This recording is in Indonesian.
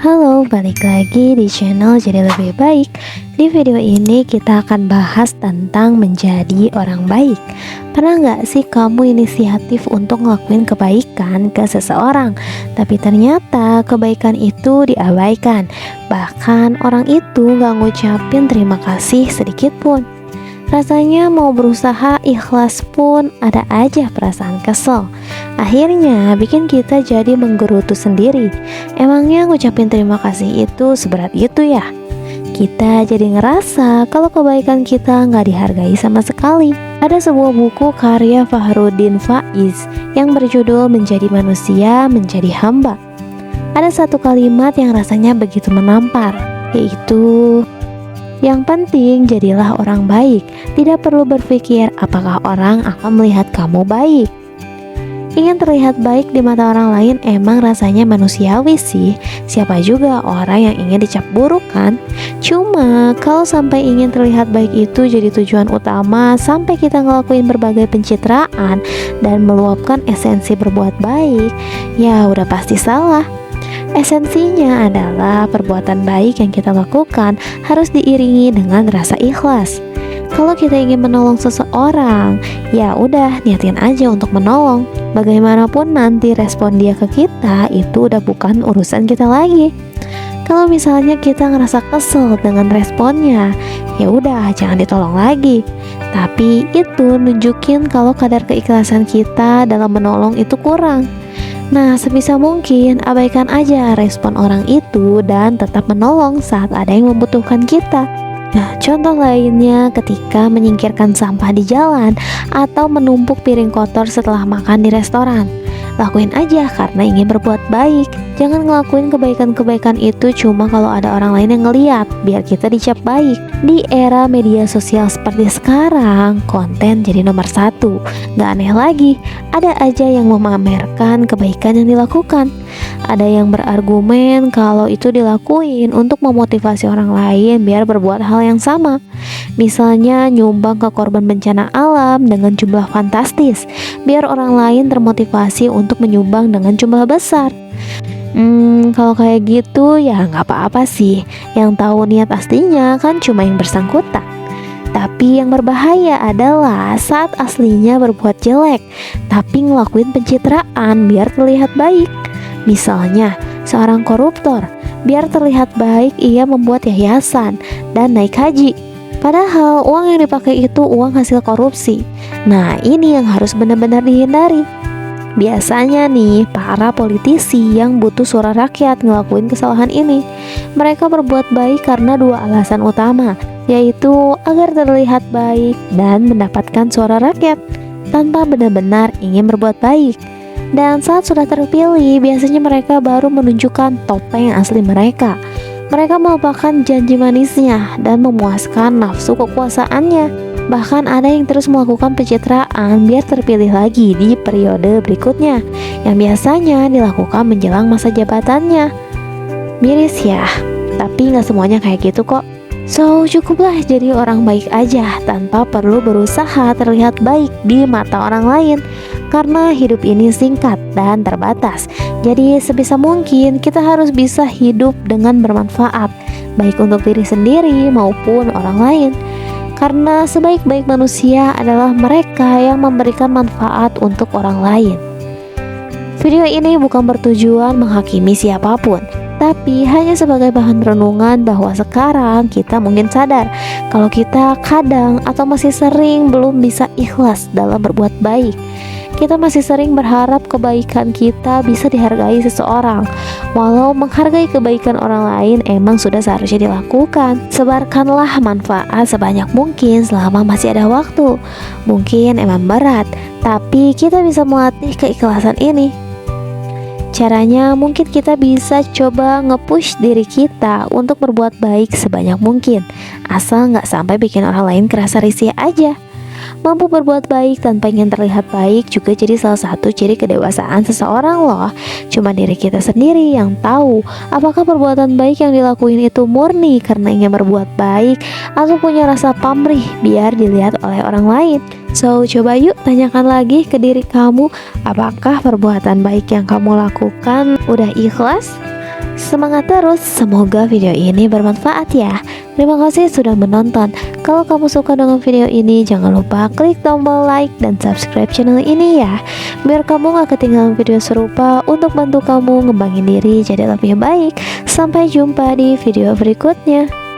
Halo, balik lagi di channel Jadi Lebih Baik. Di video ini kita akan bahas tentang menjadi orang baik. Pernah nggak sih kamu inisiatif untuk ngelakuin kebaikan ke seseorang, tapi ternyata kebaikan itu diabaikan? Bahkan orang itu nggak ngucapin terima kasih sedikit pun. Rasanya mau berusaha ikhlas pun ada aja perasaan kesel. Akhirnya bikin kita jadi menggerutu sendiri. Emangnya ngucapin terima kasih itu seberat itu ya? Kita jadi ngerasa kalau kebaikan kita nggak dihargai sama sekali. Ada sebuah buku karya Fahrudin Faiz yang berjudul Menjadi Manusia, Menjadi Hamba. Ada satu kalimat yang rasanya begitu menampar, yaitu yang penting jadilah orang baik. Tidak perlu berpikir apakah orang akan melihat kamu baik. Ingin terlihat baik di mata orang lain emang rasanya manusiawi sih. Siapa juga orang yang ingin dicap buruk kan? Cuma kalau sampai ingin terlihat baik itu jadi tujuan utama, sampai kita ngelakuin berbagai pencitraan dan meluapkan esensi berbuat baik, ya udah pasti salah. Esensinya adalah perbuatan baik yang kita lakukan harus diiringi dengan rasa ikhlas. Kalau kita ingin menolong seseorang, ya udah niatin aja untuk menolong. Bagaimanapun nanti respon dia ke kita, itu udah bukan urusan kita lagi. Kalau misalnya kita ngerasa kesel dengan responnya, ya udah jangan ditolong lagi. Tapi itu nunjukin kalau kadar keikhlasan kita dalam menolong itu kurang. Nah, sebisa mungkin abaikan aja respon orang itu dan tetap menolong saat ada yang membutuhkan kita. Nah, contoh lainnya ketika menyingkirkan sampah di jalan atau menumpuk piring kotor setelah makan di restoran. Lakuin aja karena ingin berbuat baik. Jangan ngelakuin kebaikan-kebaikan itu cuma kalau ada orang lain yang ngeliat, biar kita dicap baik. Di era media sosial seperti sekarang, konten jadi nomor satu. Gak aneh lagi, ada aja yang memamerkan kebaikan yang dilakukan. Ada yang berargumen kalau itu dilakuin untuk memotivasi orang lain biar berbuat hal yang sama. Misalnya nyumbang ke korban bencana alam dengan jumlah fantastis, biar orang lain termotivasi untuk menyumbang dengan jumlah besar. Kalau kayak gitu ya nggak apa-apa sih. Yang tahu niat aslinya kan cuma yang bersangkutan. Tapi yang berbahaya adalah saat aslinya berbuat jelek, tapi ngelakuin pencitraan biar terlihat baik. Misalnya seorang koruptor, biar terlihat baik ia membuat yayasan dan naik haji. Padahal uang yang dipakai itu uang hasil korupsi. Nah, ini yang harus benar-benar dihindari. Biasanya nih, para politisi yang butuh suara rakyat ngelakuin kesalahan ini. Mereka berbuat baik karena dua alasan utama, yaitu agar terlihat baik dan mendapatkan suara rakyat, tanpa benar-benar ingin berbuat baik. Dan saat sudah terpilih, biasanya mereka baru menunjukkan topeng asli mereka. Mereka melupakan janji manisnya dan memuaskan nafsu kekuasaannya. Bahkan ada yang terus melakukan pencitraan biar terpilih lagi di periode berikutnya, yang biasanya dilakukan menjelang masa jabatannya. Miris ya, tapi gak semuanya kayak gitu kok. So, cukuplah jadi orang baik aja tanpa perlu berusaha terlihat baik di mata orang lain. Karena hidup ini singkat dan terbatas. Jadi sebisa mungkin kita harus bisa hidup dengan bermanfaat, baik untuk diri sendiri maupun orang lain. Karena sebaik-baik manusia adalah mereka yang memberikan manfaat untuk orang lain. Video ini bukan bertujuan menghakimi siapapun, tapi hanya sebagai bahan renungan bahwa sekarang kita mungkin sadar kalau kita kadang atau masih sering belum bisa ikhlas dalam berbuat baik. Kita masih sering berharap kebaikan kita bisa dihargai seseorang, walau menghargai kebaikan orang lain emang sudah seharusnya dilakukan. Sebarkanlah manfaat sebanyak mungkin selama masih ada waktu. Mungkin emang berat, tapi kita bisa melatih keikhlasan ini. Caranya mungkin kita bisa coba nge-push diri kita untuk berbuat baik sebanyak mungkin, asal nggak sampai bikin orang lain kerasa risih aja. Mampu berbuat baik tanpa ingin terlihat baik juga jadi salah satu ciri kedewasaan seseorang loh. Cuma diri kita sendiri yang tahu apakah perbuatan baik yang dilakuin itu murni karena ingin berbuat baik atau punya rasa pamrih biar dilihat oleh orang lain. So, coba yuk tanyakan lagi ke diri kamu, apakah perbuatan baik yang kamu lakukan udah ikhlas? Semangat terus, semoga video ini bermanfaat ya. Terima kasih sudah menonton. Kalau kamu suka dengan video ini, jangan lupa klik tombol like dan subscribe channel ini ya, biar kamu gak ketinggalan video serupa untuk bantu kamu ngembangin diri jadi lebih baik. Sampai jumpa di video berikutnya.